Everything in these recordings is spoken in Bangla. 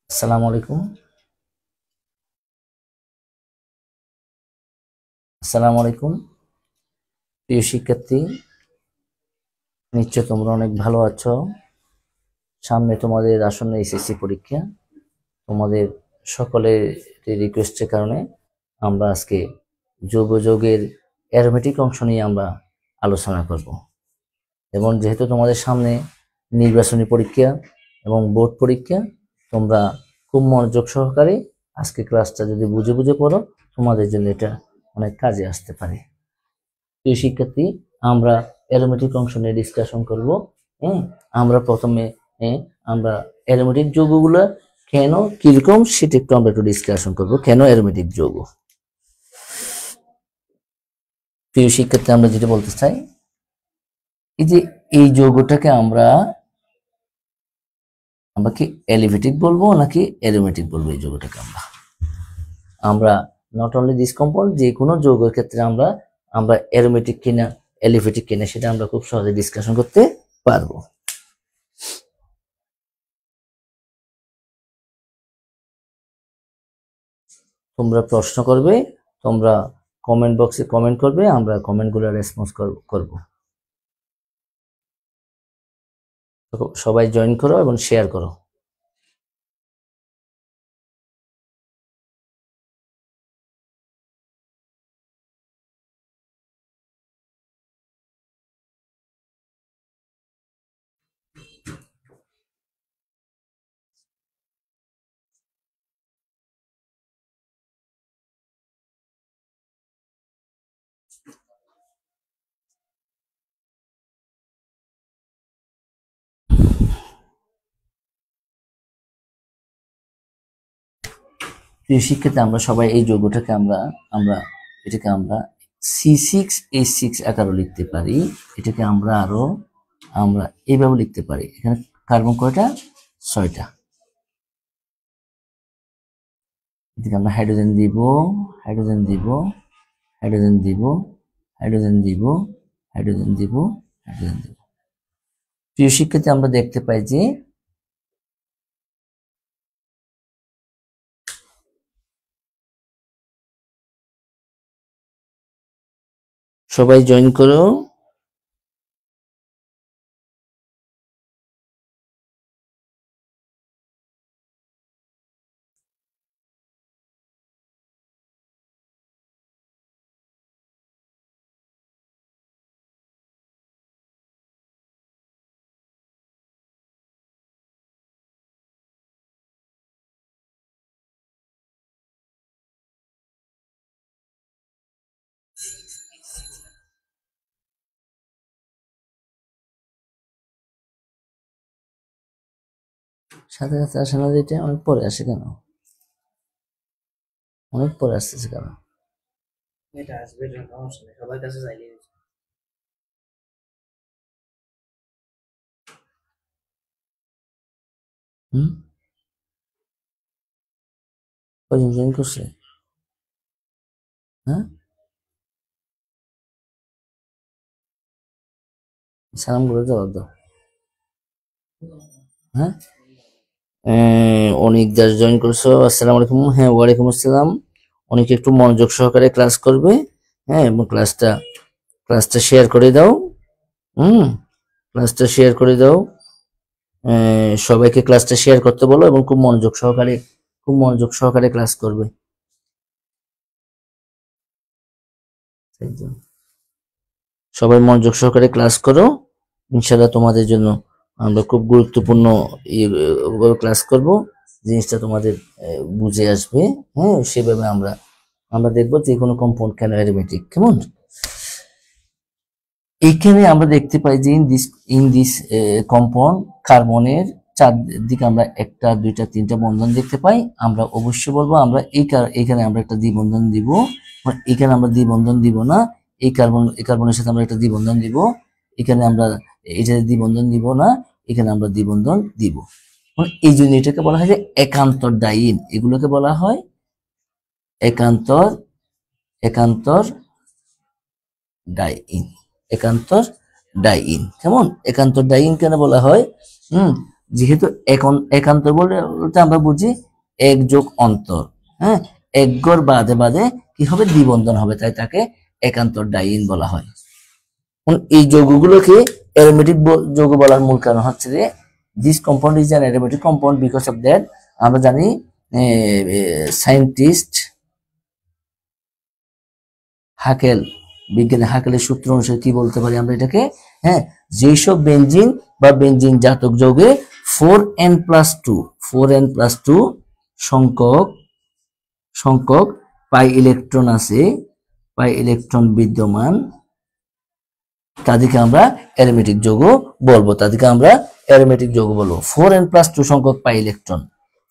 আসসালামু আলাইকুম। আসসালামু আলাইকুম প্রিয় শিক্ষার্থী, নিশ্চয় তোমরা অনেক ভালো আছো। সামনে তোমাদের আসন্ন এসএসসি পরীক্ষা। তোমাদের সকলের রিকোয়েস্টের কারণে আমরা আজকে যৌগ যৌগের অ্যারোমেটিক অংশ নিয়ে আমরা আলোচনা করব। এবং যেহেতু তোমাদের সামনে নির্বাচনী পরীক্ষা এবং বোর্ড পরীক্ষা, তোমরা খুব মনোযোগ সহকারে আজকে ক্লাসটা যদি বুঝে বুঝে পড়ো, তোমাদের জন্য এটা অনেক কাজে আসতে পারে। প্রিয় শিক্ষার্থী, আমরা অ্যারোমেটিক অংশ নিয়ে ডিসকাশন করব। আমরা প্রথমে আমরা অ্যারোমেটিক যৌগগুলো কেন কিরকম সেটা আমরা একটু ডিসকাশন করব। কেন অ্যারোমেটিক যৌগ? প্রিয় শিক্ষার্থী, আমরা যেটা বলতে চাই, এই যে এই যৌগটাকে আমরা আমরা কি এলিভেটিক বলবো নাকি অ্যারোমেটিক বলবো? এই যৌগটাকে আমরা নট অনলি দিস কম্পাউন্ড, যে কোনো যৌগের ক্ষেত্রে আমরা আমরা অ্যারোমেটিক কিনা এলিভেটিক কিনা সেটা আমরা খুব সহজে ডিসকাশন করতে পারবো। তোমরা প্রশ্ন করবে, তোমরা কমেন্ট বক্সে কমেন্ট করবে, আমরা কমেন্টগুলো রেসপন্স করব। সবাই জয়েন করো এবং শেয়ার করো। প্রিয় শিক্ষার্থী, আমরা সবাই এই যৌগটাকে আমরা আমরা এটাকে আমরা C6H6 আকারও লিখতে পারি। এটাকে আমরা আরো আমরা এইভাবে লিখতে পারি। এখানে কার্বন কয়টা? 6টা। এদিকে আমরা হাইড্রোজেন দিব, হাইড্রোজেন দিব, হাইড্রোজেন দিব, হাইড্রোজেন দিব, হাইড্রোজেন দিব, হাইড্রোজেন দিব। প্রিয় শিক্ষার্থী, আমরা দেখতে পাই যে সবাই জয়েন করো। সাথে সাথে আসে না, এটা অনেক পরে আসে কেন? অনেক পরে আসতেছে কেন? এটা আসবে, সমস্যা নেই, সবার কাছে চাইলে হুম, কয়জন জয়েন করছে? হ্যাঁ, সালাম করে জবাব দাও। হ্যাঁ, অনেক দাস জয়েন করছো। আসসালামু আলাইকুম। হ্যাঁ, ওয়ালাইকুম আসসালাম। অনেকে একটু মনোযোগ সহকারে ক্লাস করবে। হ্যাঁ, এবং ক্লাসটা শেয়ার করে দাও। ক্লাসটা শেয়ার করে দাও। সবাইকে ক্লাসটা শেয়ার করতে বলো এবং খুব মনোযোগ সহকারে ক্লাস করবে। সবাই মনোযোগ সহকারে ক্লাস করো। ইনশাআল্লাহ তোমাদের জন্য আমরা খুব গুরুত্বপূর্ণ ক্লাস করব। জিনিসটা তোমাদের বুঝে আসবে। হ্যাঁ, সেভাবে আমরা আমরা দেখবো যে কোনো কম্পাউন্ড কেন অ্যারোমেটিক। কেমন? এইখানে আমরা দেখতে পাই যে ইন দিস কম্পাউন্ড কার্বনের চারদিকে আমরা একটা দুইটা তিনটা বন্ধন দেখতে পাই। আমরা অবশ্যই বলবো আমরা এইখানে আমরা একটা দ্বিবন্ধন দিব। এখানে আমরা দ্বিবন্ধন দিব না। এই কার্বনের সাথে আমরা একটা দ্বিবন্ধন দিব। এখানে আমরা এটা দ্বিবন্ধন দিব না। এখানে আমরা দ্বিবন্ধন দিব। এই জন্য এটাকে বলা হয় যে একান্তর ডাইন। এগুলোকে বলা হয় একান্তর একান্তর ডাইন। একান্তর ডাইন। কেমন? একান্তর ডাইন কেন বলা হয়? যেহেতু একান্তর বলতে আমরা বুঝি এক যোগ অন্তর, হ্যাঁ, এক গড় বাদে বাদে কি হবে, দ্বিবন্ধন হবে, তাই তাকে একান্তর ডাইন বলা হয়। এই যৌগগুলোকে অ্যারোমেটিক যৌগ বলার মূল কারণ হচ্ছে যে this compound is an aromatic compound because of that. আমরা জানি সায়েন্টিস্ট হাকেল, বিজ্ঞানী হাকেলের সূত্র অনুসারে কি বলতে পারি আমরা এটাকে, হ্যাঁ, যেসব বেনজিন বা বেনজিন জাতক যৌগে 4n+2 সংখ্যক পাই ইলেকট্রন আছে, পাই ইলেকট্রন বিদ্যমান, তাদেরকে আমরা অ্যারোমেটিক যৌগ বলবো, 4n+2 সংখ্যক পাই ইলেকট্রন,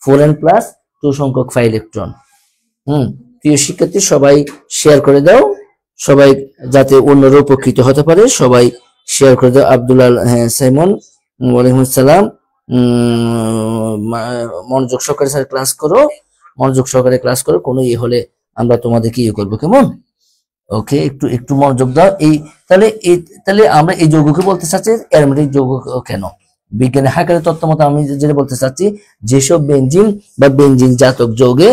4n+2 সংখ্যক পাই ইলেকট্রন। প্রিয় শিক্ষার্থী, সবাই শেয়ার করে দাও, সবাই যাতে অন্যরা উপকৃত হতে পারে, সবাই শেয়ার করে দাও। আব্দুল্লাহ, হ্যাঁ, সাইমন, ওয়ালাইকুম আসসালাম। মনোযোগ সহকারে স্যার ক্লাস করো, মনোযোগ সহকারে ক্লাস করো, কোনো ইয়ে হলে আমরা তোমাদেরকে ইয়ে করবো, কেমন? ওকে, একটু মনোযোগ দাও। তাহলে আমরা এই যৌগকে বলতে চাচ্ছি অ্যারোমেটিক যৌগ। কেন? বিজ্ঞানী হাকেলের তত্ত্ব মতো আমি যেটা বলতে চাচ্ছি, যেসব বেনজিন বা বেনজিন জাতক যৌগে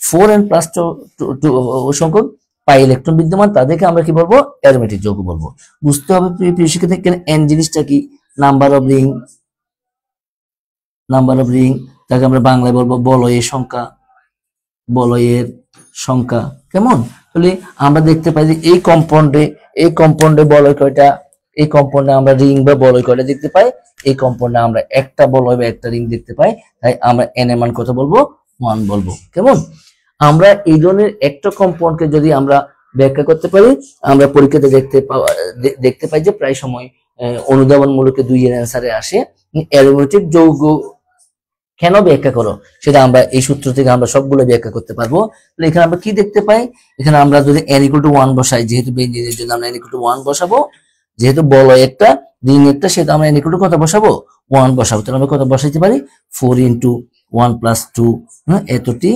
4n+2 সংখ্যক পাই ইলেকট্রন বিদ্যমান, তাদেরকে আমরা কি বলবো, অ্যারোমেটিক যৌগ বলবো। বুঝতে হবে প্রিয় শিক্ষার্থী, এন জিনিসটা কি, নাম্বার অফ রিং, তাকে আমরা বাংলায় বলবো বলয়ের সংখ্যা, কেমন? তাহলে আমরা দেখতে পাই যে এই কম্পাউন্ডে বলয় কয়টা, এই কম্পাউন্ডে আমরা রিং বা বলয় কয়টা দেখতে পাই, এই কম্পাউন্ডে আমরা একটা বলয় বা একটা রিং দেখতে পাই, তাই আমরা এন এর মান কত বলবো, 1 বলবো, কেমন? আমরা এই ধরনের একটা কম্পাউন্ডকে যদি আমরা ব্যাখ্যা করতে পারি, আমরা পরীক্ষাতে দেখতে পাই যে প্রায় সময় অনুধাবনমূলকে 2 এর অ্যান্সারে আসে। অ্যারোমেটিক যৌগ কেন ব্যাখ্যা করো, সেটা আমরা এই সূত্র থেকে আমরা সবগুলো ব্যাখ্যা করতে পারবো। তাহলে এখানে আমরা কি দেখতে পাই, এখানে আমরা যদি n=1 বসাই, যেহেতু বেনজিনের জন্য আমরা n=1 বসাবো, যেহেতু বলয় একটা রিং একটা, সেটা আমরা n= কত বসাবো, 1 বসাবো। তাহলে আমরা কত বসাইতে পারি, 4 × 1 + 2, এতটি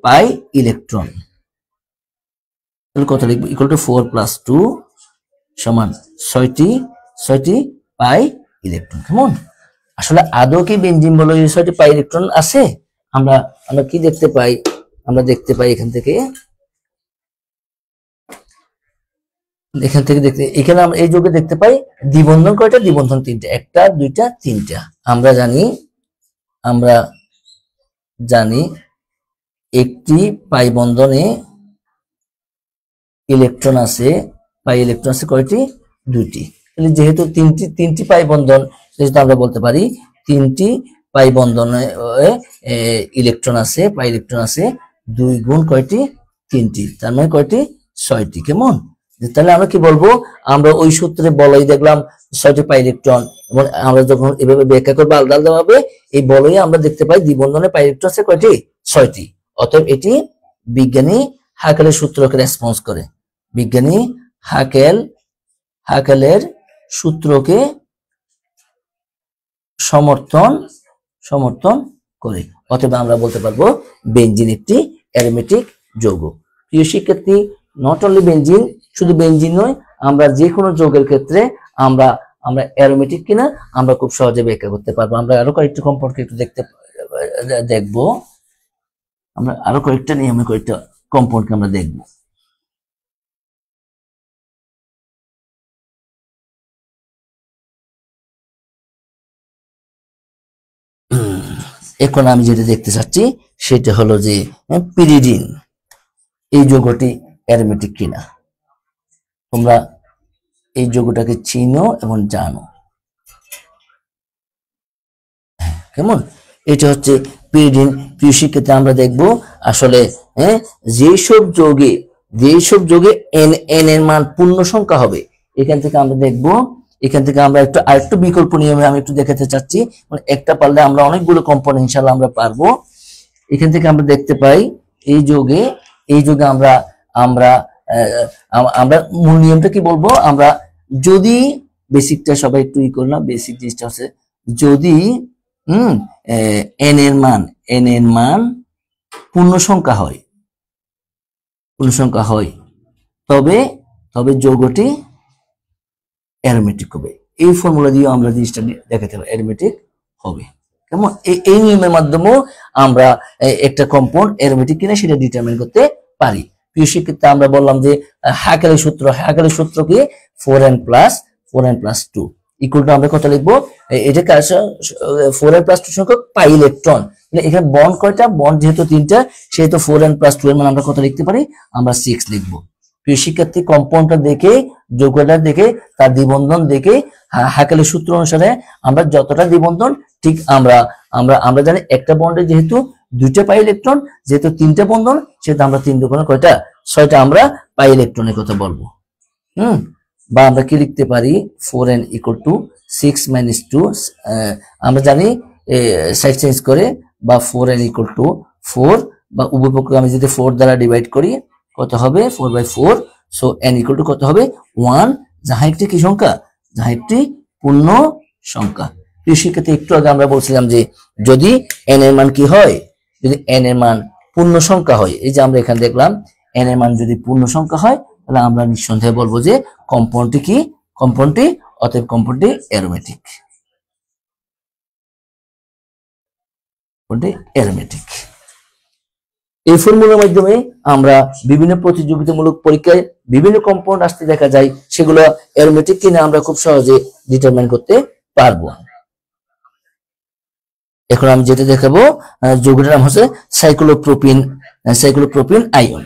পাই ইলেকট্রন। তাহলে কত লিখবো, = 4 + 2 = 6টি পাই ইলেকট্রন, কেমন? আসলে আদৌ কি বেনজিন বলয় 6টি পাই ইলেকট্রন আছে? আমরা কি দেখতে পাই, আমরা দেখতে পাই এখান থেকে দেখতে, এখানে আমরা এই যৌগে দেখতে পাই দ্বিবন্ধন কয়টা, দ্বিবন্ধন 3টা, 1টা 2টা 3টা। আমরা জানি একটি পাই বন্ধনে ইলেকট্রন আছে, কয়টি, 2টি। তাহলে যেহেতু তিনটি পাই বন্ধন, সেহেতু আমরা বলতে পারি 3টি পাই বন্ধনে ইলেকট্রন আছে, পাই ইলেকট্রন আছে 2 গুণ কয়টি, 3টি, তার মানে কয়টি, 6টি, কেমন? তাহলে আমরা কি বলবো, আমরা ওই সূত্রে বলয় দেখলাম 6টি পাই ইলেকট্রন, এবং আমরা যখন এভাবে ব্যাখ্যা করবো আলাদা ভাবে, এই বলয়ে আমরা দেখতে পাই দ্বিবন্ধনে পাই ইলেকট্রন আছে কয়টি, 6টি। অতএব এটি বিজ্ঞানী হাকেলের সূত্রকে রেসপন্স করে, বিজ্ঞানী হাকেলের সূত্রকে সমর্থন করে। অতএব আমরা বলতে পারবো বেনজিন একটি অ্যারোমেটিক যৌগ। প্রিয় শিক্ষার্থী, নট অনলি বেনজিন, শুধু বেনজিন নয়, আমরা যে কোনো যৌগের ক্ষেত্রে আমরা অ্যারোমেটিক কিনা আমরা খুব সহজে ব্যাখ্যা করতে পারবো। আমরা আরো কয়েকটি কম্পাউন্ডকে একটু দেখবো, আমরা আরো কয়েকটা নিয়মে কয়েকটা কম্পাউন্ডকে আমরা দেখবো। এখন আমি যেটা দেখতে চাচ্ছি সেটা হলো যে পিরিডিন, এই যৌগটি অ্যারোমেটিক কিনা। তোমরা এই যৌগটাকে চিনো এবং জানো, কেমন? এটা হচ্ছে পিরিডিন। প্রিয় শিক্ষার্থী, আমরা দেখবো আসলে যেসব যোগে এন এর মান পূর্ণ সংখ্যা হবে, এখান থেকে আমরা দেখবো, এখান থেকে আমরা আরেকটু বিকল্প নিয়মে আমি একটু দেখাতে চাচ্ছি, মানে একটা পারলে আমরা অনেকগুলো কম্পাউন্ড ইনশাআল্লাহ আমরা পারবো। এখান থেকে আমরা দেখতে পাই এই যোগে আমরা মূল নিয়মটা কি বলবো, আমরা যদি বেসিকটা সবাই একটু করলাম, বেসিক জিনিসটা হচ্ছে যদি এন এর মান পূর্ণ সংখ্যা হয়, তবে যৌগটি অ্যারোমেটিক হবে। এই ফর্মুলা দিয়ে আমরা জিনিসটা দেখাতে পারি, অ্যারোমেটিক হবে। কেমন? এই নিয়মের মাধ্যমেও আমরা একটা কম্পাউন্ড অ্যারোমেটিক কিনা সেটা ডিটারমিন করতে পারি। প্রিয় শিক্ষার্থী, আমরা বললাম যে হাকেলের সূত্র কি 4n+2 ইকুয়াল টু আমরা কত লিখবো, এটা 4n+2 সংখ্যক পাই ইলেকট্রন। এখানে বন্ড কয়টা? বন্ড যেহেতু 3টা, সেহেতু 4n+2 এর মান আমরা কত লিখতে পারি? আমরা 6 লিখবো। প্রিয় শিক্ষার্থী, কম্পাউন্ডটা দেখে, যৌগটা দেখে, তার দ্বিবন্ধন দেখে হাকেলের সূত্র অনুসারে আমরা যতটা দ্বিবন্ধন, ঠিক আমরা আমরা আমরা জানি একটা বন্ডে যেহেতু 2টা পাই ইলেকট্রন, যেহেতু 3টা বন্ধন, সেহেতু আমরা 3 দুগুণে কয়টা? 6টা আমরা পাই ইলেকট্রনের কথা বলবো। বা আমরা কি লিখতে পারি? 4n = 6 - 2, আমরা জানি সাইড চেঞ্জ করে, বা 4n = 4, বা উভয় পক্ষ আমি যদি 4 দ্বারা ডিভাইড করি কত হবে? 4/4। সো n = কত হবে? 1, যাহা একটি কি সংখ্যা? যাহা একটি পূর্ণ সংখ্যা। প্রিয় শিক্ষার্থী, একটু আগে আমরা বলছিলাম যে যদি n এর মান কি হয়? যদি n এর মান পূর্ণ সংখ্যা হয়, এই যে আমরা এখানে দেখলাম n এর মান যদি পূর্ণ সংখ্যা হয়, তাহলে আমরা নিঃসন্দেহে বলবো যে কম্পাউন্ডটি কি? কম্পাউন্ডটি, অতএব কম্পাউন্ডটি অ্যারোমেটিক। অ্যারোমেটিক। এই ফর্মুলার মাধ্যমে আমরা বিভিন্ন প্রতিযোগিতামূলক পরীক্ষায় বিভিন্ন কম্পাউন্ড আসতে দেখা যায়, সেগুলো অ্যারোমেটিক কিনা আমরা খুব সহজে ডিটারমাইন করতে পারবো। এখন আমি যেটা দেখাবো, যৌগটার নাম হচ্ছে সাইক্লোপ্রোপিন আয়ন।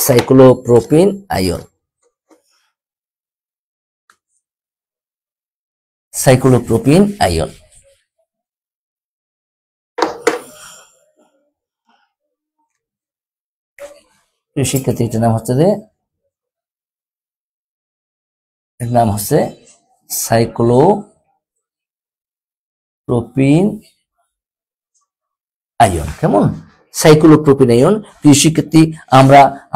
সাইক্লোপ্রোপিন আয়ন। সাইক্লোপ্রোপিন আয়ন। শিক্ষার্থী, এটার নাম হচ্ছে সাইক্লোপ্রোপিন আয়ন। কেমন? সাইক্লোপ্রোপিন আয়ন। প্রিয় শিক্ষার্থী,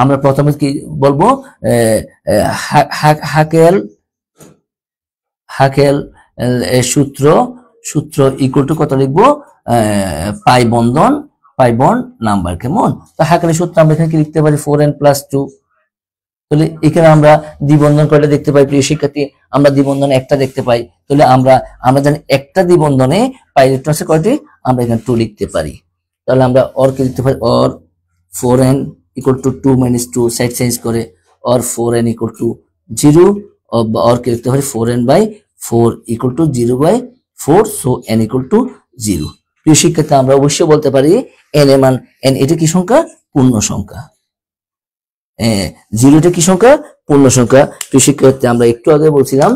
আমরা প্রথমে কি বলবো? হাকেল সূত্র ইকুয়াল টু কত লিখবো? Pi bond number. কেমন? তো হাকেলের সূত্র আমরা এখানে কি লিখতে পারি? 4n+2। তাহলে এখানে আমরা দ্বিবন্ধন কয়টা দেখতে পাই? প্রিয় শিক্ষার্থী, আমরা দ্বিবন্ধন একটা দেখতে পাই। তাহলে আমরা জানি একটা দ্বিবন্ধনে পাই ইলেকট্রন আছে কয়টি? আমরা এখানে 2 লিখতে পারি। তাহলে আমরা অর কি লিখতে পারি? অর 4n = 2 - 2, সাইড চেঞ্জ করে, অর 4n = 0, অর কি লিখতে পারি? 4n/4 = 0/4, so n = 0। প্রিয় শিক্ষার্থী, আমরা অবশ্যই বলতে পারি n এর মান, n এটা কি সংখ্যা? পূর্ণ সংখ্যা। 0 এটা কি সংখ্যা? পূর্ণ সংখ্যা। প্রিয় শিক্ষার্থী, আমরা একটু আগে বলছিলাম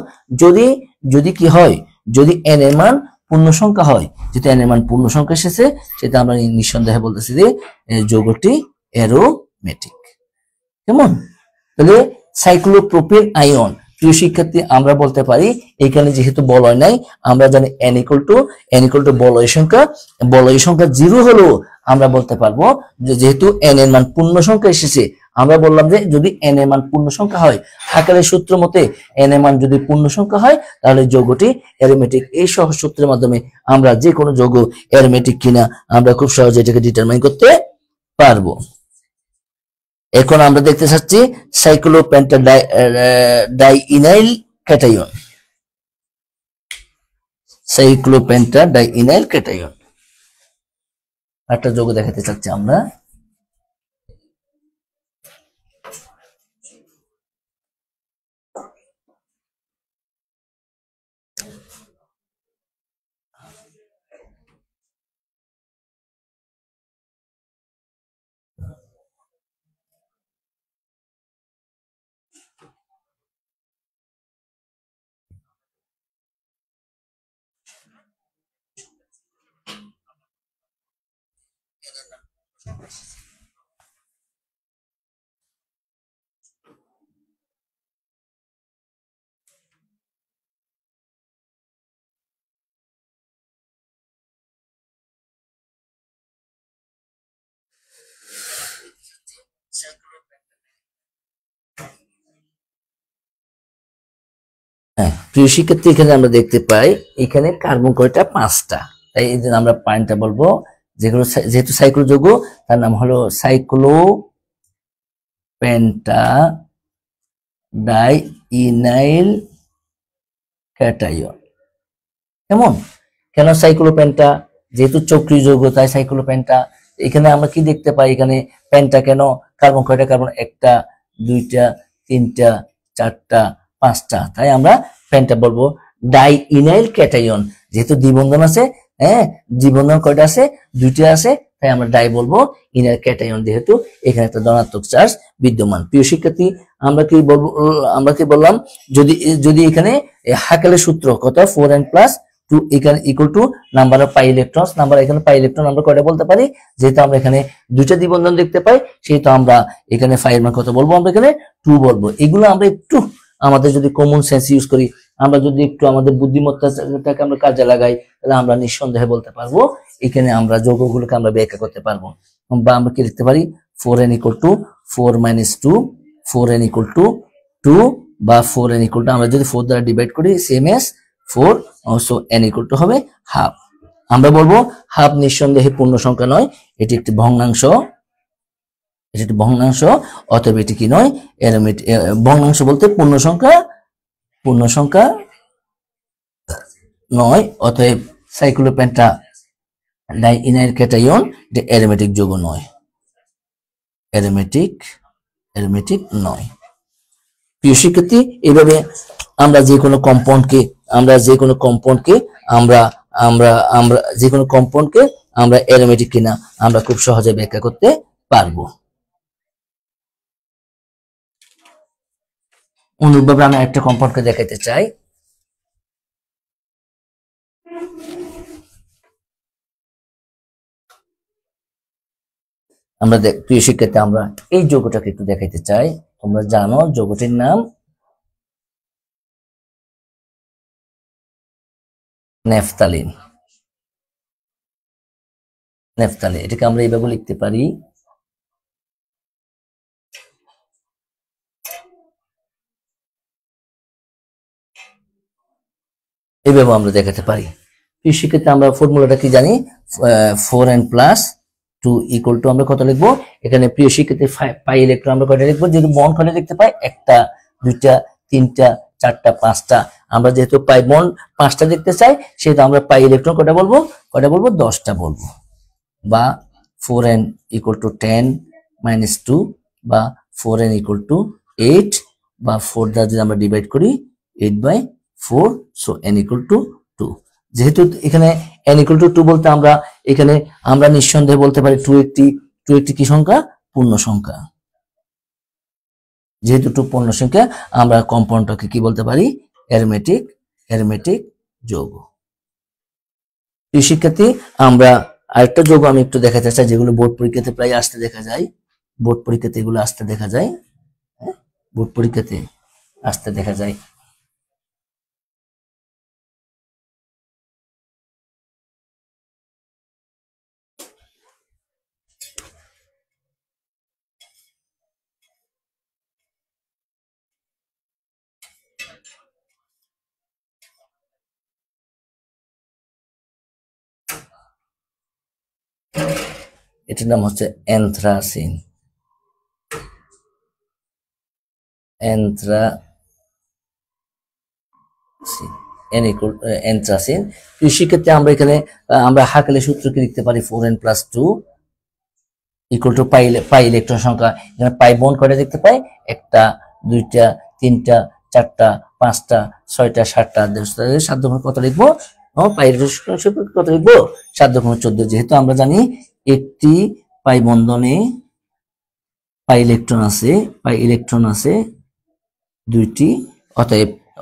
যদি কি হয়? যদি n এর মান পূর্ণ সংখ্যা হয়, যেটা n এর মান পূর্ণ সংখ্যা এসেছে, সেটা আমরা নিঃসন্দেহে বলতেছি যে যৌগটি অ্যারোমেটিক। কেমন? তাহলে সাইক্লোপ্রোপিন আয়ন। প্রিয় শিক্ষার্থী, আমরা বলতে পারি এখানে যেহেতু বলয় নাই, আমরা জানি n = বলয় সংখ্যা 0 হলেও আমরা বলতে পারবো যে যেহেতু n এর মান পূর্ণ সংখ্যা এসেছে, আমরা বললাম যে যদি n এর মান পূর্ণ সংখ্যা হয়, হাকেলের সূত্র মতে n এর মান যদি পূর্ণ সংখ্যা হয়, তাহলে যৌগটি অ্যারোমেটিক। এই সহজ সূত্রের মাধ্যমে আমরা যে কোনো যৌগ অ্যারোমেটিক কিনা আমরা খুব সহজে এটাকে ডিটারমাইন করতে পারবো। এখন আমরা দেখতে চাচ্ছি সাইক্লোপেন্টাডাইইনাইল ক্যাটায়ন। সাইক্লোপেন্টাডাইইনাইল ক্যাটায়ন একটা যৌগ দেখাতে চাচ্ছি আমরা। হ্যাঁ, প্রিয় শিক্ষার্থী, এখানে আমরা দেখতে পাই এখানে কার্বন কয়টা? 5টা। তাই এই জন্য আমরা পয়েন্টটা বলবো, যেহেতু সাইক্লো যৌগ, তার নাম হলো সাইক্লোপেন্টাডাইইনাইল ক্যাটায়ন। কেমন? কেন সাইক্লোপেন্টা? যেহেতু চক্রীয় যৌগ তাই সাইক্লোপেন্টা। এখানে আমরা কি দেখতে পাই? এখানে পেন্টা কেন? কার্বন কয়টা? কার্বন একটা, দুইটা, তিনটা, চারটা, পাঁচটা, তাই আমরা পেন্টা বলবো। ডাই ইনাইল ক্যাটায়ন, যেহেতু দ্বিবন্ধন আছে, হ্যাঁ দ্বিবন্ধন কয়টা আছে? দুইটা আছে, তাই আমরা ডাই বলবো। ইনাইল ক্যাটায়ন যেহেতু এখানে একটা ধনাত্মক চার্জ বিদ্যমান। প্রিয় শিক্ষার্থী, আমরা কি বলবো? আমরা কি বললাম? যদি যদি এখানে হাকেলের সূত্র কত? 4n+2 এখানে equal to number of pi electrons. Number এখানে পাই ইলেকট্রন আমরা কয়টা বলতে পারি? যেহেতু আমরা এখানে দুইটা দ্বিবন্ধন দেখতে পাই, সেহেতু আমরা এখানে ফাইভ মান কত বলবো? আমরা এখানে 2 বলবো। এগুলো আমরা একটু আমাদের যদি কমন সেন্স ইউজ করি, আমরা যদি একটু আমাদের বুদ্ধিমত্তাটাকে আমরা কাজে লাগাই, তাহলে আমরা নিঃসন্দেহে বলতে পারবো এখানে আমরা যৌগগুলোকে আমরা ব্যাখ্যা করতে পারবো। বা আমরা কি লিখতে পারি? 4n = 4 - 2, 4n = 2, বা 4n = আমরা যদি 4 দ্বারা ডিভাইড করি সেম এস 4, সো n = হবে হাফ। আমরা বলবো হাফ নিঃসন্দেহে পূর্ণ সংখ্যা নয়, এটি একটি ভগ্নাংশ। এটি একটি ভগ্নাংশ, অতএব এটি কি নয়? ভগ্নাংশ বলতে পূর্ণ সংখ্যা নয়, অতএব সাইক্লোপেন্টা ডাই ইনাইল ক্যাটায়ন এটা অ্যারোমেটিক যৌগ নয়, অ্যারোমেটিক নয়। প্রিয় শিক্ষার্থী, এইভাবে আমরা যে কোনো কম্পাউন্ডকে আমরা অ্যারোমেটিক কিনা আমরা খুব সহজে ব্যাখ্যা করতে পারবো। অনুরূপভাবে আমি একটা কম্পাউন্ডকে দেখাইতে চাই। আমরা প্রিয় শিক্ষার্থী, আমরা এই যৌগটাকে একটু দেখাইতে চাই। তোমরা জানো যৌগটির নাম ন্যাফথালিন। এটাকে আমরা এইভাবে লিখতে পারি, এইভাবে আমরা দেখাতে পারি। প্রিয় শিক্ষার্থী, আমরা ফর্মুলাটা কি জানি? 4n+2 = আমরা কত লিখবো? এখানে প্রিয় শিক্ষার্থী পাই ইলেকট্রন আমরা কয়টা লিখবো? যেহেতু বন্ড কয়টা লিখতে পাই? একটা, দুইটা, তিনটা, চারটা, পাঁচটা। আমরা যেহেতু পাই বন্ড 5টা দেখতে চাই, সেহেতু আমরা পাই ইলেকট্রন কয়টা বলবো? 10টা বলবো। বা 4n = 10 - 2, বা 4n = 8, বা 4 দ্বারা যদি আমরা ডিভাইড করি 8/4, সো n = 2। যেহেতু এখানে n = 2 বলতে আমরা নিঃসন্দেহে বলতে পারি 2 একটি কি সংখ্যা? পূর্ণ সংখ্যা। যেহেতু 2 পূর্ণ সংখ্যা, আমরা কম্পাউন্ডটাকে কি বলতে পারি? অ্যারোমেটিক যৌগ। এই শিক্ষার্থী, আমরা আরেকটা যৌগ আমি একটু দেখাতে চাই, যেগুলো বোর্ড পরীক্ষাতে প্রায় আসতে দেখা যায়। বোর্ড পরীক্ষাতে এগুলো আসতে দেখা যায়। বোর্ড পরীক্ষাতে আসতে দেখা যায়। এটার নাম হচ্ছে অ্যানথ্রাসিন। অ্যানথ্রাসিন। সেক্ষেত্রে আমরা এখানে আমরা হাকেলের সূত্রকে লিখতে পারি 4n+2 = পাই ইলেকট্রন সংখ্যা। এখানে পাই বন্ড কয়টা দেখতে পাই? একটা, দুইটা, তিনটা, চারটা, পাঁচটা, ছয়টা, সাতটা। 7 × কত লিখবো? পাই ইলেকট্রন সংখ্যা কত লিখবো? 7 × 14। যেহেতু আমরা জানি একটি পাই বন্ধনে পাই ইলেকট্রন আছে দুইটি,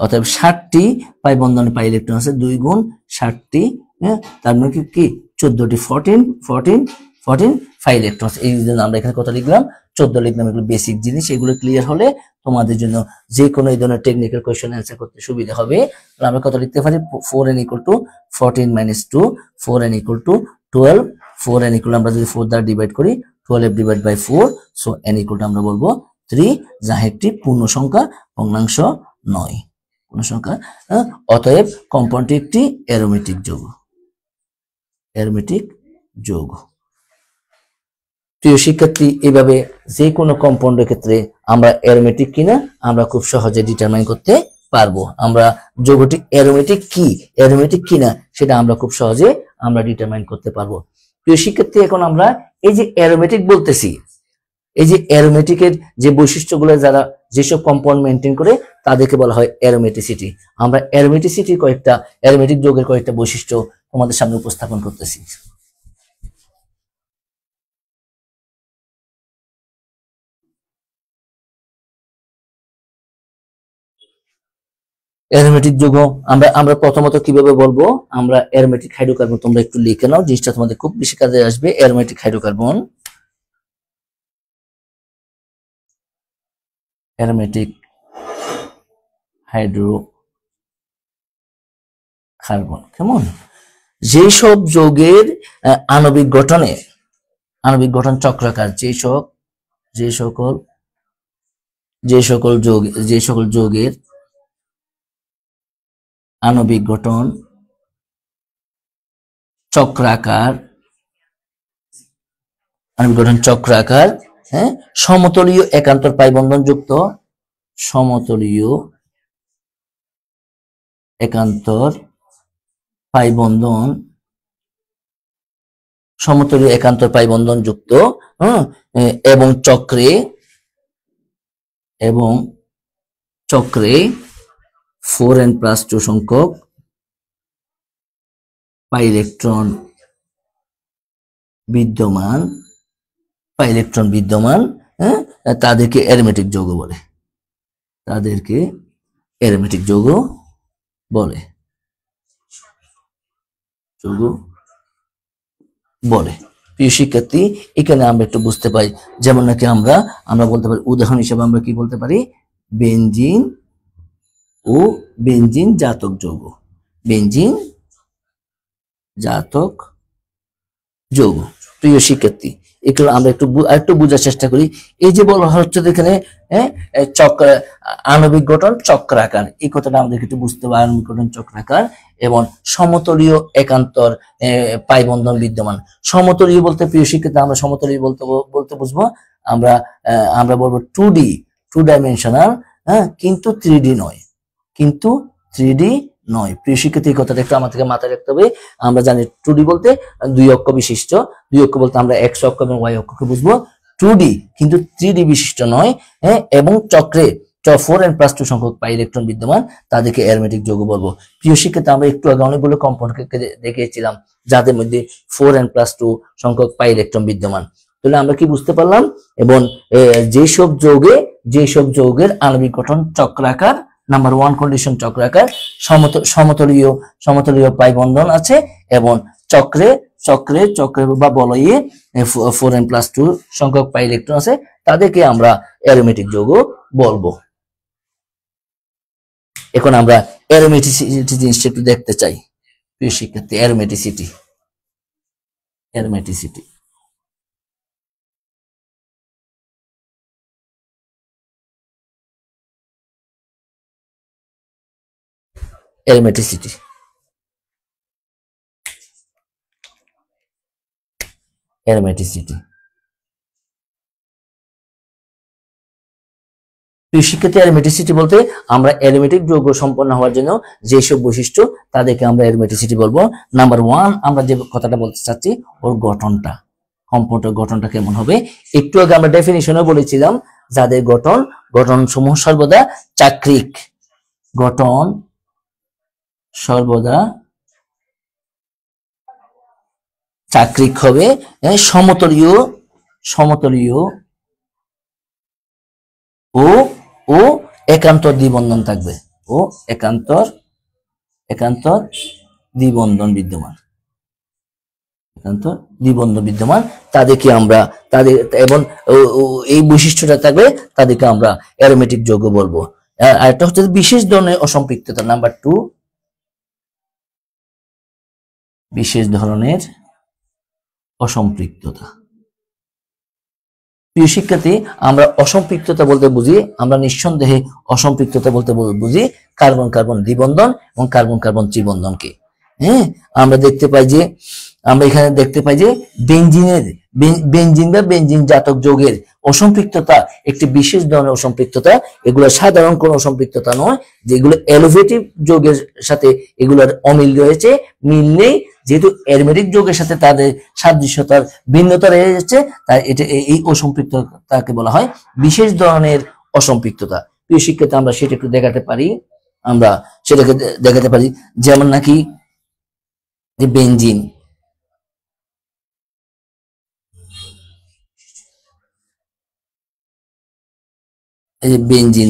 অতএব 60টি পাই বন্ধনে পাই ইলেকট্রন আছে, 2 × 60টি, তার মানে কি 14টি, 14 পাই ইলেকট্রন। এই জন্য আমরা এখানে কত লিখলাম? 14 লিখলাম। এগুলো বেসিক জিনিস, এগুলো ক্লিয়ার হলে তোমাদের জন্য যে কোনো এই ধরনের টেকনিক্যাল কোয়েশ্চেন অ্যান্সার করতে সুবিধা হবে। আমরা কত লিখতে পারি? 4n = 14 - 2, 4n = 12, 4n = আমরা যদি 4 দ্বারা ডিভাইড করি 12/4, সো n = আমরা বলবো 3, যা একটি পূর্ণ সংখ্যা, ভগ্নাংশ নয়, পূর্ণ সংখ্যা। অতএব কম্পাউন্ডটি একটি অ্যারোমেটিক যৌগ। প্রিয় শিক্ষার্থী, এভাবে যে কোনো কম্পাউন্ডের ক্ষেত্রে আমরা অ্যারোমেটিক কিনা আমরা খুব সহজে ডিটারমাইন করতে পারবো। আমরা যৌগটি অ্যারোমেটিক কিনা সেটা আমরা খুব সহজে আমরা ডিটারমাইন করতে পারবো। প্রিয় শিক্ষার্থী, এখন আমরা এই যে অ্যারোমেটিক বলতেছি, এই যে অ্যারোমেটিকের যে বৈশিষ্ট্যগুলো যারা যেসব কম্পাউন্ড মেনটেন করে তাদেরকে বলা হয় অ্যারোমেটিসিটি। আমরা অ্যারোমেটিক যৌগের কয়েকটা বৈশিষ্ট্য তোমাদের সামনে উপস্থাপন করতেছি। অ্যারোমেটিক যৌগ আমরা প্রথমত কিভাবে বলবো, আমরা অ্যারোমেটিক হাইড্রোকার্বন, তোমরা একটু লিখে নাও, জিনিসটা তোমাদের খুব বেশি কাজে আসবে। অ্যারোমেটিক হাইড্রোকার্বন, অ্যারোমেটিক হাইড্রোকার্বন কেমন, যেসব যৌগের আণবিক গঠন চক্রাকার, যে সকল যৌগের আণবিক গঠন চক্রাকার, হ্যাঁ, সমতলীয় একান্তর পাই বন্ধন যুক্ত, সমতলীয় একান্তর পাই বন্ধন যুক্ত, এবং চক্রে 4n+2 সংখ্যক পাই ইলেকট্রন বিদ্যমান, তাদেরকে অ্যারোমেটিক যৌগ বলে। প্রিয় শিক্ষার্থী, এখানে আমরা একটু বুঝতে পারি, যেমন নাকি আমরা বলতে পারি, উদাহরণ হিসেবে আমরা কি বলতে পারি, বেনজিন ও বেনজিন জাতক যৌগ, প্রিয় শিক্ষার্থী, এগুলো আমরা একটু বোঝার চেষ্টা করি। এই যে বলা হচ্ছে এখানে আণবিক গঠন চক্রাকার, এই কথাটা আমাদের একটু বুঝতে হবে। আণবিক গঠন চক্রাকার এবং সমতলীয় একান্তর পাই বন্ধন বিদ্যমান। সমতলীয় বলতে প্রিয় শিক্ষার্থী, আমরা সমতলীয় বলতে বুঝবো, আমরা বলবো 2D, 2 ডাইমেনশনাল, কিন্তু 3D নয়। প্রিয় শিক্ষার্থী, এই কথাটা একটু আমাদেরকে মাথায় রাখতে হবে। আমরা জানি 2D বলতে 2 অক্ষ বিশিষ্ট, 2 অক্ষ বলতে আমরা x অক্ষ এবং y অক্ষকে বুঝবো। 2D কিন্তু 3D বিশিষ্ট নয়, এবং চক্রে 4n+2 সংখ্যক পাই ইলেকট্রন বিদ্যমান, তাদেরকে অ্যারোমেটিক যৌগ বলবো। প্রিয় শিক্ষার্থী, আমরা একটু আগে অনেকগুলো কম্পাউন্ডকে দেখিয়েছিলাম যাদের মধ্যে 4n+2 সংখ্যক পাই ইলেকট্রন বিদ্যমান। তাহলে আমরা কি বুঝতে পারলাম, এবং যেসব যৌগের আণবিক গঠন চক্রাকার, নাম্বার 1 কন্ডিশন চক্রাকার, সমতলীয় পাই বন্ধন আছে, এবং চক্রে বা বলয়ে 4n+2 সংখ্যক পাই ইলেকট্রন আছে, তাদেরকে আমরা অ্যারোমেটিক যৌগ বলবো। এখন আমরা অ্যারোমেটিসিটি জিনিসটা একটু দেখতে চাই। প্রিয় শিক্ষার্থী, অ্যারোমেটিসিটি শিক্ষার্থী, অ্যারোমেটিসিটি বলতে আমরা অ্যারোমেটিক যৌগ সম্পন্ন হওয়ার জন্য যেসব বৈশিষ্ট্য, তাদেরকে আমরা অ্যারোমেটিসিটি বলবো। নাম্বার 1, আমরা যে কথাটা বলতে চাচ্ছি, ওর কম্পাউন্ডের গঠনটা কেমন হবে। একটু আগে আমরা ডেফিনিশনে বলেছিলাম, যাদের গঠন সমূহ সর্বদা চাক্রিক, হবে, সমতলীয় ও একান্তর দ্বিবন্ধন থাকবে, একান্তর দ্বিবন্ধন বিদ্যমান, তাদেরকে আমরা এবং এই বৈশিষ্ট্যটা থাকবে, তাদেরকে আমরা অ্যারোমেটিক যৌগ বলবো। আর একটা হচ্ছে বিশেষ ধরনের অসম্পৃক্ততা, নাম্বার 2, বিশেষ ধরনের অসম্পৃক্ততা। প্রিয় শিক্ষার্থী, আমরা অসম্পৃক্ততা বলতে বুঝি, আমরা নিঃসন্দেহে অসম্পৃক্ততা বলতে বুঝি কার্বন কার্বন দ্বিবন্ধন এবং কার্বন কার্বন ত্রিবন্ধনকে। আমরা দেখতে পাই যে আমরা এখানে দেখতে পাই যে বেঞ্জিন বা বেঞ্জিন জাতক যৌগের অসম্পৃক্ততা একটি বিশেষ ধরনের অসম্পৃক্ততা। এগুলো সাধারণ কোনো অসম্পৃক্ততা নয়, যেগুলো এলোভেটিভ যৌগের সাথে এগুলোর অমিল রয়েছে। মিল নেই, যেহেতু অ্যারোমেটিক যৌগের সাথে তাদের সাদৃশ্যতার ভিন্নতা রয়ে যাচ্ছে, তাই এটা এই অসম্পৃক্ততাকে বলা হয় বিশেষ ধরনের অসম্পৃক্ততা। প্রিয় শিক্ষার্থী, আমরা সেটা একটু দেখাতে পারি। আমরা সেটাকে দেখাতে পারি, যেমন নাকি যে বেঞ্জিন, এই যে বেঞ্জিন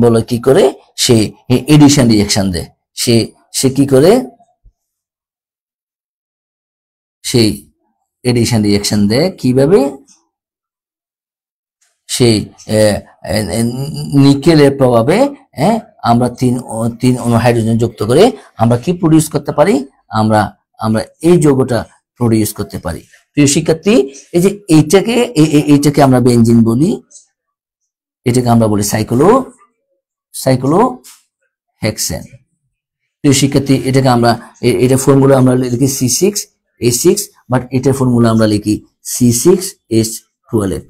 বলয় কি করে, সে এডিশন রিঅ্যাকশন দেয়। সে সে কি করে, সেই এডিশন রিঅ্যাকশন দেয় কিভাবে, সেই নিকেলের প্রভাবে আমরা তিন অণু হাইড্রোজেন যুক্ত করে আমরা কি প্রডিউস করতে পারি, আমরা আমরা এই যৌগটা প্রডিউস করতে পারি। প্রিয় শিক্ষার্থী, এই যে এইটাকে আমরা বেঞ্জিন বলি, এটাকে আমরা বলি সাইক্লো হেক্সেন। প্রিয় শিক্ষার্থী, এটাকে আমরা এটা ফর্মুলা আমরা লিখি C6H6, বাট এটার ফর্মুলা আমরা লিখি C6H12।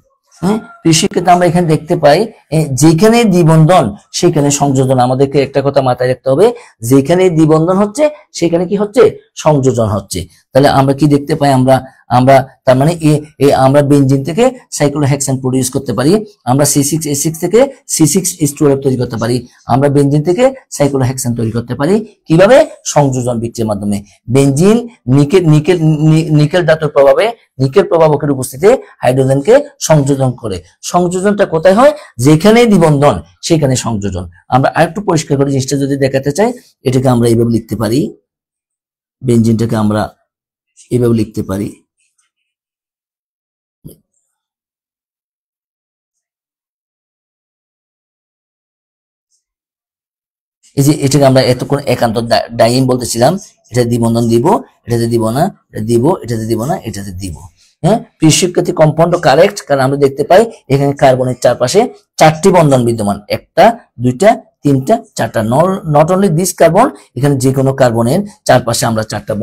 হ্যাঁ, প্রিয় শিক্ষার্থী, আমরা এখানে দেখতে পাই যেখানে দ্বিবন্ধন সেখানে সংযোজন। আমাদেরকে একটা কথা মাথায় রাখতে হবে, যেখানে দ্বিবন্ধন হচ্ছে সেখানে কি হচ্ছে, সংযোজন হচ্ছে। তাহলে আমরা কি দেখতে পাই, আমরা আমরা তার মানে আমরা বেঞ্জিন থেকে সাইক্লোহেক্সেন প্রডিউস করতে পারি, আমরা C6H6 থেকে C6H12 তৈরি করতে পারি, আমরা বেঞ্জিন থেকে সাইক্লোহেক্সেন তৈরি করতে পারি কিভাবে, সংযোজন বিক্রিয়ার মাধ্যমে। বেঞ্জিন নিকেল ধাতুর প্রভাবে, নিকেল প্রভাবকের উপস্থিতিতে হাইড্রোজেনকে সংযোজন করে। সংযোজনটা কোথায় হয়, যেখানে দ্বিবন্ধন সেখানে সংযোজন। আমরা আরেকটু পরিষ্কার করে জিনিসটা যদি দেখাতে চাই, এটাকে আমরা এইভাবে লিখতে পারি, বেঞ্জিনটাকে আমরা এইভাবে লিখতে পারি, এই যে এটাকে আমরা এতক্ষণ একান্ত ডাইন বলতেছিলাম, এটা দ্বিবন্ধন দিব, এটাতে দিব না, এটা দিব, এটাতে দিব না, এটাতে দিব। হ্যাঁ, প্রিয় শিক্ষার্থী, কম্পাউন্ড কারেক্ট, কারণ আমরা দেখতে পাই এখানে কার্বনের চারপাশে 4টি বন্ধন বিদ্যমান, 1টা 2টা 3টা 4টা। নট অনলি দিস কার্বন, এখানে যে কোনো কার্বনের চারপাশে আমরা 4টা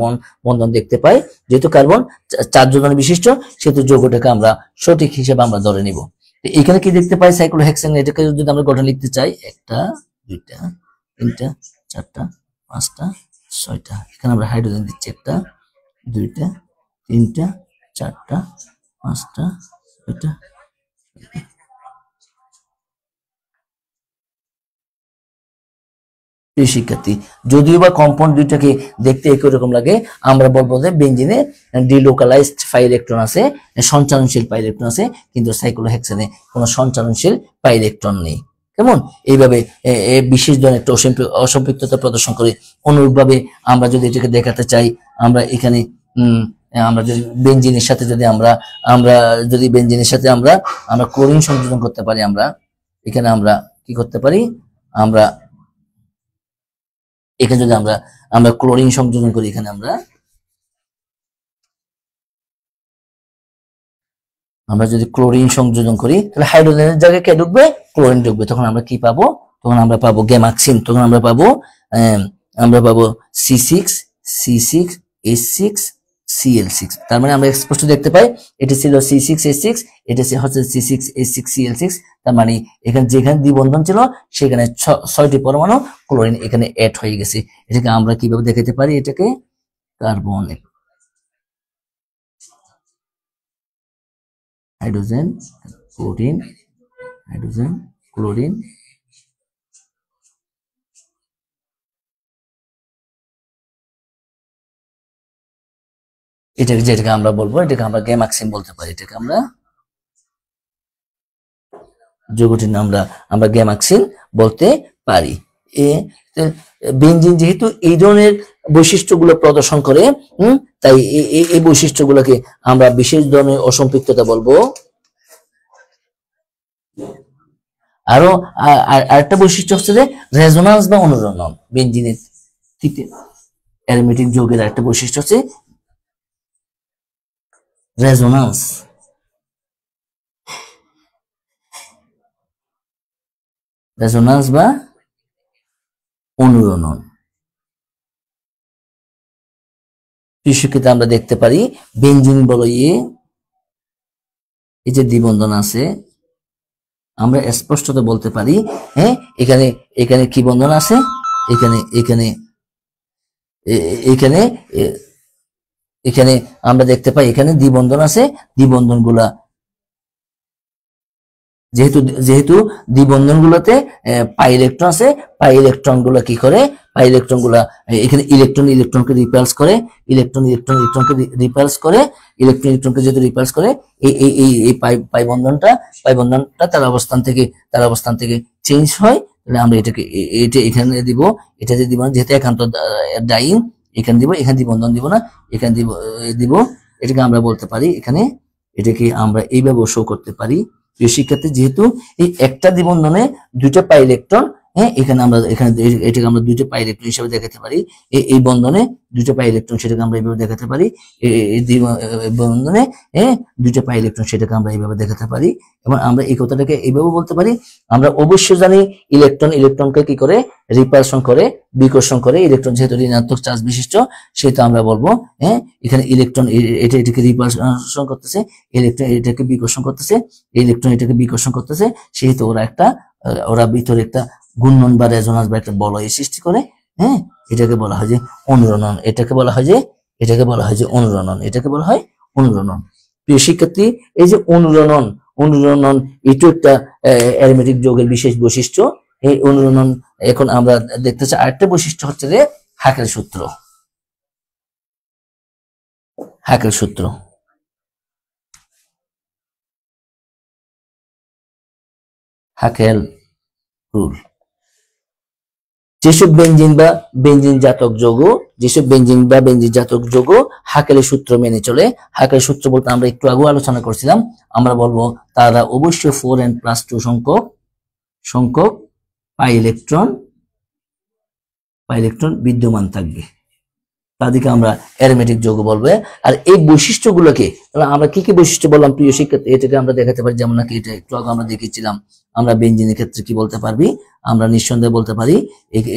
বন্ধন দেখতে পাই। যেহেতু কার্বন 4 যোজন বিশিষ্ট, সেহেতু যৌগটাকে আমরা সঠিক হিসেবে আমরা ধরে নিব। এখানে কি দেখতে পাই, সাইক্লোহেক্সেন। এটাকে যদি আমরা গঠন লিখতে চাই, 1টা 2টা 3টা 4টা 5টা 6টা, এখানে আমরা হাইড্রোজেন দিচ্ছি, 1টা 2টা 3টা 4টা 5টা 6টা। প্রিয় শিক্ষার্থী, যদিও বা কম্পাউন্ড দুইটাকে দেখতে একই রকম লাগে, আমরা বলবো যে বেঞ্জিনে ডিলোকালাইজড পাই ইলেকট্রন আছে, সঞ্চালনশীল পাই ইলেকট্রন আছে, কিন্তু সাইক্লোহেক্সেনে কোনো সঞ্চালনশীল পাই ইলেকট্রন নেই। কেমন, এইভাবে বিশেষ ধরনের একটা অসম্পৃক্ততা প্রদর্শন করে। অনুরূপভাবে আমরা যদি এটাকে দেখাতে চাই, আমরা এখানে আমরা যদি বেঞ্জিনের সাথে যদি আমরা যদি বেঞ্জিনের সাথে আমরা ক্লোরিন সংযোজন করতে পারি, আমরা এখানে আমরা কি করতে পারি, আমরা এখানে যদি আমরা ক্লোরিন সংযোজন করি, এখানে আমরা যদি ক্লোরিন সংযোজন করি, তাহলে হাইড্রোজেনের জায়গায় কে ঢুকবে, ক্লোরিন ঢুকবে। তখন আমরা কি পাবো, তখন আমরা পাবো গ্যামাক্সিন। তখন আমরা পাবো C6H6 Cl6। তার মানে আমরা স্পষ্ট দেখতে পাই, এটা ছিল C6H6, এটা হচ্ছে C6H6Cl6। তার মানে এখানে যেখানে দ্বিবন্ধন ছিল সেখানে 6টি পরমাণু ক্লোরিন এখানে অ্যাড হয়ে গেছে। এটাকে আমরা কিভাবে দেখাতে পারি, এটাকে carbon, hydrogen chlorine, hydrogen chlorine, যেটাকে আমরা বলবো, এটাকে আমরা গ্যামাক্সিন বলতে পারি। এটাকে আমরা যৌগটির নাম আমরা গ্যামাক্সিন বলতে পারি। বেঞ্জিন যেহেতু এই ধরনের বৈশিষ্ট্যগুলো প্রদর্শন করে, তাই এই বৈশিষ্ট্যগুলোকে আমরা বিশেষ ধরনের অসম্পৃক্ততা বলবো। আরো আরেকটা বৈশিষ্ট্য হচ্ছে যে রেজোনান্স বা অনুরণন। বেঞ্জিনের অ্যারোমেটিক যৌগের আরেকটা বৈশিষ্ট্য হচ্ছে রেজোনান্স। রেজোনান্স বা অনুরণন। শিক্ষিত আমরা দেখতে পারি বেঞ্জিন বলয়ে এই যে দ্বিবন্ধন আছে, আমরা স্পষ্টত বলতে পারি হ্যাঁ এখানে এখানে কি বন্ধন আছে, এখানে এখানে এখানে এখানে আমরা দেখতে পাই এখানে দ্বিবন্ধন আছে। দ্বিবন্ধন গুলা যেহেতু যেহেতু দ্বিবন্ধন গুলোতে পাই ইলেকট্রন আছে, পাই ইলেকট্রন গুলা কি করে, পাই ইলেকট্রন গুলা এখানে ইলেকট্রন ইলেকট্রনকে রিপালস করে, ইলেকট্রন ইলেকট্রনকে রিপালস করে, ইলেকট্রন ইলেকট্রনকে যেহেতু রিপালস করে এই এই এই এই পাই বন্ধনটা তার অবস্থান থেকে চেঞ্জ হয়। তাহলে আমরা এটাকে এটা এখানে দিব, এটা দিয়ে দিব না, যেহেতু একান্ত ডাইন এখানে দিব, এখানে দ্বিবন্ধন দিব না, এখানে দিব। এটাকে আমরা বলতে পারি এখানে, এটাকে আমরা এইভাবে শো করতে পারি প্রিয় শিক্ষার্থী, যেহেতু এই একটা দ্বিবন্ধনে দুইটা পাই ইলেকট্রন, হ্যাঁ এখানে আমরা এটাকে আমরা দুইটা পাই ইলেকট্রন হিসেবে দেখাতে পারি। এই বন্ধনে দুইটা পাই ইলেকট্রন, সেটাকে আমরা এইভাবে দেখাতে পারি। এই বন্ধনে দুইটা পাই ইলেকট্রন, সেটাকে আমরা এইভাবে দেখাতে পারি। এবং আমরা এই কথাটাকে এইভাবে বলতে পারি, আমরা অবশ্যই জানি ইলেকট্রনকে কি করে, রিপালশন করে, বিকর্ষণ করে। ইলেকট্রন যেহেতু ঋণাত্মক চার্জ বিশিষ্ট, সেটা আমরা বলবো এখানে ইলেকট্রন এটাকে রিপালশন করতেছে, ইলেকট্রন এটাকে বিকর্ষণ করতেছে, ইলেকট্রন এটাকে বিকর্ষণ করতেছে, সেহেতু ওরা ভিতরে একটা ঘূর্ণন বা রেজোনান্স বা একটা বলয় সৃষ্টি করে। এটাকে বলা হয় যে অনুরণন, এটাকে বলা হয় যে অনুরণন, এটাকে বলা হয় অনুরণন। প্রিয় শিক্ষার্থী, এই যে অনুরণন এটি একটা অ্যারোমেটিক যৌগের বিশেষ বৈশিষ্ট্য। এই অনুরণন এখন আমরা দেখতে চাই আরেকটা বৈশিষ্ট্য হচ্ছে যে হাকেল সূত্র। হাকেল সূত্র হাকেল রুল। যেসব বেঞ্জিন জাতক যৌগ হাকেলের সূত্র মেনে চলে, হাকেলের সূত্র বলতে আমরা একটু আগে আলোচনা করছিলাম, আমরা বলবো তারা অবশ্যই 4n+2 সংখ্যক পাই ইলেকট্রন বিদ্যমান থাকবে, তাদেরকে আমরা অ্যারোমেটিক যৌগ বলবো। আর এই বৈশিষ্ট্যগুলোকে আমরা কি কি বৈশিষ্ট্য বললাম প্রিয় শিক্ষার্থী, এটাকে আমরা দেখাতে পারি। যেমন নাকি এটা একটু আগে আমরা দেখেছিলাম, আমরা বেঞ্জিনের ক্ষেত্রে কি বলতে পারবি, আমরা নিঃসন্দেহে বলতে পারি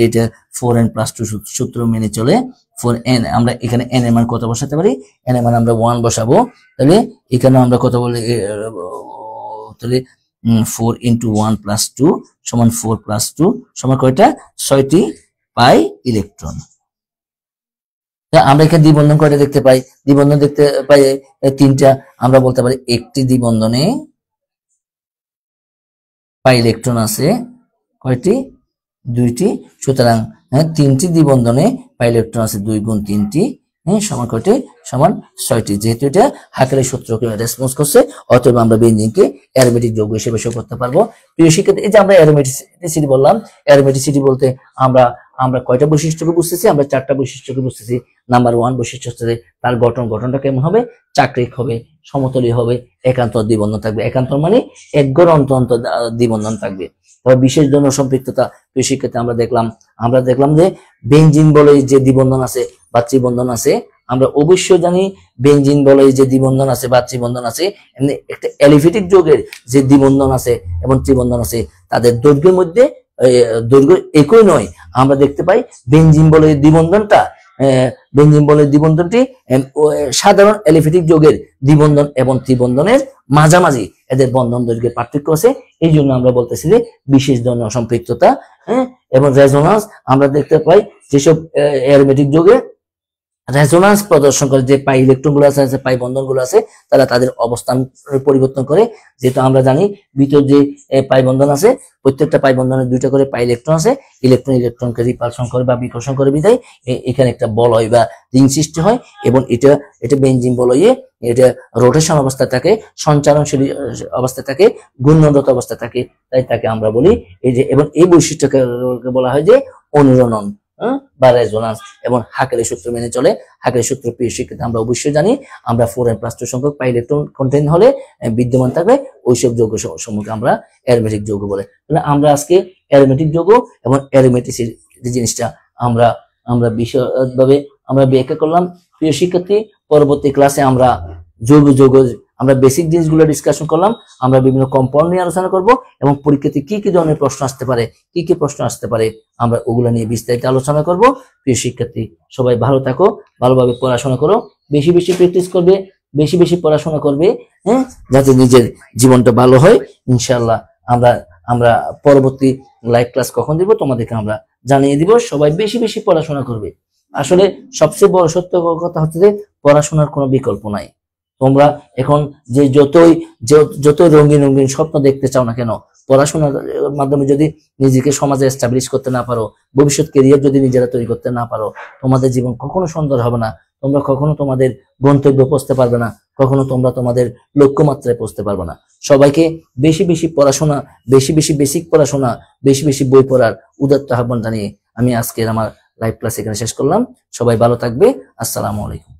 এটা 4n+2 সূত্র মেনে চলে। 4n, আমরা এখানে n এর মান কত বসাতে পারি, n এর মান আমরা 1 বসাবো। তাহলে এখানে আমরা কত বলে, তাহলে 4 × 1+2 সমান 4+2 সমান কয়টা, 6টি পাই ইলেকট্রন। আমরা এখানে দ্বিবন্ধন কয়টা দেখতে পাই, দ্বিবন্ধন দেখতে পাই 3টা। আমরা বলতে পারি একটি দ্বিবন্ধনে পাই ইলেকট্রন আছে কয়টি, 2টি। সুতরাং 3টি দ্বিবন্ধনে পাই ইলেকট্রন আছে 2 × 3টি, সমান কয়টি, সমান 6টি। যেহেতু এটা হাকেলের সূত্রকে রেসপন্স করছে, অতএব আমরা বেঞ্জিনকে অ্যারোমেটিক যৌগ হিসেবে শো করতে পারবো। প্রিয় শিক্ষার্থী, এই যে আমরা অ্যারোমেটিসিটি বললাম, অ্যারোমেটিসিটি বলতে আমরা কয়টা বৈশিষ্ট্যকে বুঝতেছি, আমরা 4টা বৈশিষ্ট্যকে বুঝতেছি। নাম্বার 1 বৈশিষ্ট্য হচ্ছে তার গঠনটা কেমন হবে, চাক্রিক হবে, সমতলীয় হবে, একান্ত দ্বিবন্ধন থাকবে। একান্ত মানে এক গড় অন্তর দ্বিবন্ধন থাকবে। তবে বিশেষ যৌন সম্পৃক্ততা প্রিয় শিক্ষার্থী আমরা দেখলাম যে বেঞ্জিন বলে যে দ্বিবন্ধন আছে বা ত্রিবন্ধন আছে, আমরা অবশ্যই জানি বেঞ্জিন বলে যে দ্বিবন্ধন আছে বা ত্রিবন্ধন আছে, এমনি একটা অ্যালিফেটিক যৌগের যে দ্বিবন্ধন আছে এবং ত্রিবন্ধন আছে, তাদের দৈর্ঘ্যের মধ্যে দৈর্ঘ্য একই নয়। আমরা দেখতে পাই বেঞ্জিন বলে দ্বিবন্ধনটি সাধারণ অ্যালিফেটিক যৌগের দ্বিবন্ধন এবং ত্রিবন্ধনের মাঝামাঝি এদের বন্ধন দৈর্ঘ্যের পার্থক্য আছে। এই জন্য আমরা বলতেছি যে বিশেষ যৌন সম্পৃক্ততা এবং রেজোনান্স। আমরা দেখতে পাই যেসব অ্যারোমেটিক যৌগে রেজোনান্স প্রদর্শন করে, যে পাই ইলেকট্রন গুলো আছে, পাই বন্ধন গুলো আছে, তারা তাদের অবস্থান পরিবর্তন করে। যেহেতু আমরা জানি ভিতর যে পাই বন্ধন আছে, প্রত্যেকটা পাই বন্ধনে 2টা করে পাই ইলেকট্রন আছে, ইলেকট্রনকে রিপালশন করে বা বিকর্ষণ করে বিধায় এখানে একটা বলয় বা রিং সৃষ্টি হয়। এবং এটা বেঞ্জিন বলয়ে এটা রোটেশন অবস্থায় থাকে, সঞ্চালনশীল অবস্থায় থাকে, ঘূর্ণনরত অবস্থায় থাকে, তাই তাকে আমরা বলি এই যে। এবং এই বৈশিষ্ট্যকে বলা হয় যে অনুরণন বা রেজোনান্স। এবং হাকেলের সূত্র মেনে চলে। হাকেলের সূত্র প্রিয় শিক্ষার্থী আমরা অবশ্যই জানি, আমরা 4n+2 সংখ্যক পাই ইলেকট্রন কন্টেইন হলে বিদ্যমান থাকবে ওইসব যৌগ সমূহকে আমরা অ্যারোমেটিক যৌগ বলে। তাহলে আমরা আজকে অ্যারোমেটিক যৌগ এবং অ্যারোমেটিসিটি জিনিসটা আমরা বিশদভাবে আমরা ব্যাখ্যা করলাম প্রিয় শিক্ষার্থী। পরবর্তী ক্লাসে আমরা জৈব যৌগ আমরা বেসিক জিনিসগুলো ডিসকাশন করলাম, আমরা বিভিন্ন কম্পাউন্ড নিয়ে আলোচনা করব এবং পরীক্ষাতে কি কি ধরনের প্রশ্ন আসতে পারে, কি কি প্রশ্ন আসতে পারে আমরা ওগুলো নিয়ে বিস্তারিত আলোচনা করব। প্রিয় শিক্ষার্থী, সবাই ভালো থাকো, ভালোভাবে পড়াশোনা করো, বেশি বেশি প্র্যাকটিস করবে, বেশি বেশি পড়াশোনা করবে, হ্যাঁ, যাতে নিজের জীবনটা ভালো হয়। ইনশাআল্লাহ আমরা আমরা পরবর্তী লাইভ ক্লাস কখন দিব তোমাদেরকে আমরা জানিয়ে দিব। সবাই বেশি বেশি পড়াশোনা করবে। আসলে সবচেয়ে বড় সত্য কথা হচ্ছে যে পড়াশোনার কোনো বিকল্প নাই। তোমরা এখন যে যতই রঙিন রঙিন স্বপ্ন দেখতে চাও না কেন, পড়াশোনার মাধ্যমে যদি নিজেকে সমাজে এস্টাবলিশ করতে না পারো, ভবিষ্যৎ ক্যারিয়ার যদি নিজেরা তৈরি করতে না পারো, তোমাদের জীবন কখনো সুন্দর হবে না। তোমরা কখনো তোমাদের গন্তব্যে পৌঁছতে পারবে না, কখনো তোমরা তোমাদের লক্ষ্যমাত্রায় পৌঁছতে পারবে না। সবাইকে বেশি বেশি পড়াশোনা, বেশি বেশি বেসিক পড়াশোনা, বেশি বেশি বই পড়ার উদাত্ত আহ্বান জানিয়ে আমি আজকের আমার লাইভ ক্লাস এখানে শেষ করলাম। সবাই ভালো থাকবে। আসসালামু আলাইকুম।